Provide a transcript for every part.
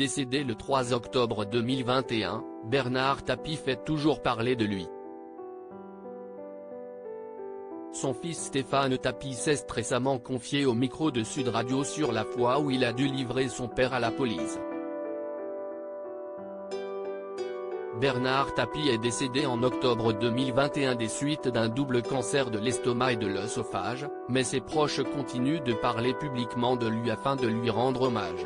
Décédé le 3 octobre 2021, Bernard Tapie fait toujours parler de lui. Son fils Stéphane Tapie s'est récemment confié au micro de Sud Radio sur la fois où il a dû livrer son père à la police. Bernard Tapie est décédé en octobre 2021 des suites d'un double cancer de l'estomac et de l'œsophage, mais ses proches continuent de parler publiquement de lui afin de lui rendre hommage.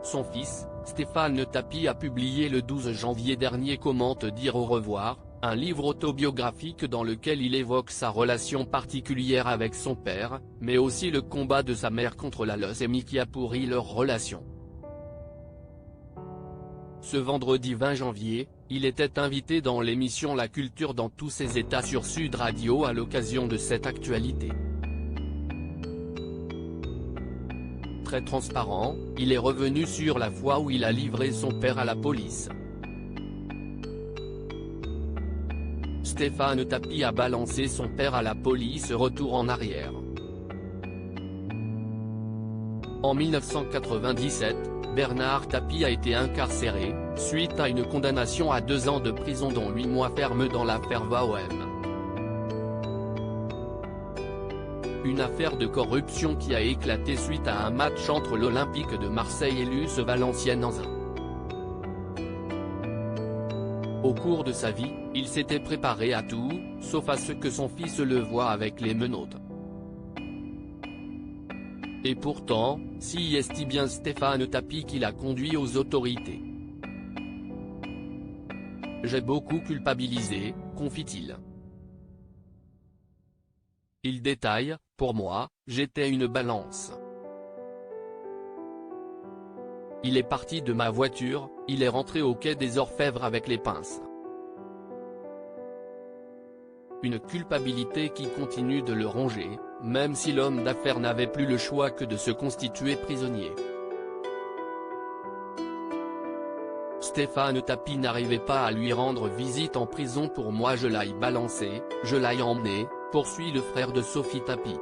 Son fils, Stéphane Tapie a publié le 12 janvier dernier Comment te dire au revoir, un livre autobiographique dans lequel il évoque sa relation particulière avec son père, mais aussi le combat de sa mère contre la leucémie qui a pourri leur relation. Ce vendredi 20 janvier, il était invité dans l'émission La Culture dans tous ses états sur Sud Radio à l'occasion de cette actualité. Très transparent, il est revenu sur la fois où il a livré son père à la police. Stéphane Tapie a balancé son père à la police, retour en arrière. En 1997, Bernard Tapie a été incarcéré, suite à une condamnation à 2 ans de prison dont 8 mois ferme dans l'affaire VAOM. Une affaire de corruption qui a éclaté suite à un match entre l'Olympique de Marseille et l'US Valenciennes-Anzin. Au cours de sa vie, il s'était préparé à tout, sauf à ce que son fils le voie avec les menottes. Et pourtant, si est bien Stéphane Tapie qui l'a conduit aux autorités. J'ai beaucoup culpabilisé, confie-t-il. Il détaille, pour moi, j'étais une balance. Il est parti de ma voiture, il est rentré au quai des Orfèvres avec les pinces. Une culpabilité qui continue de le ronger, même si l'homme d'affaires n'avait plus le choix que de se constituer prisonnier. Stéphane Tapie n'arrivait pas à lui rendre visite en prison. Pour moi je l'ai balancé, je l'ai emmené, poursuit le frère de Sophie Tapie.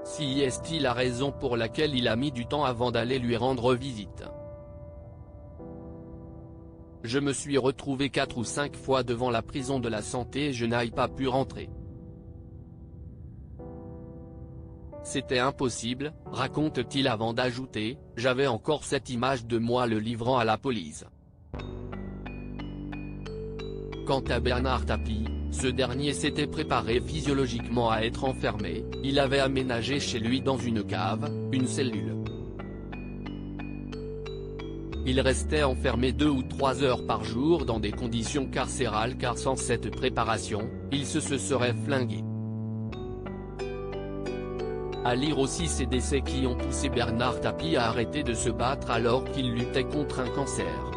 Si est-il la raison pour laquelle il a mis du temps avant d'aller lui rendre visite. Je me suis retrouvé 4 ou 5 fois devant la prison de la Santé et je n'ai pas pu rentrer. C'était impossible, raconte-t-il avant d'ajouter, j'avais encore cette image de moi le livrant à la police. Quant à Bernard Tapie, ce dernier s'était préparé physiologiquement à être enfermé, il avait aménagé chez lui dans une cave, une cellule. Il restait enfermé 2 ou 3 heures par jour dans des conditions carcérales car sans cette préparation, il se serait flingué. À lire aussi ces décès qui ont poussé Bernard Tapie à arrêter de se battre alors qu'il luttait contre un cancer.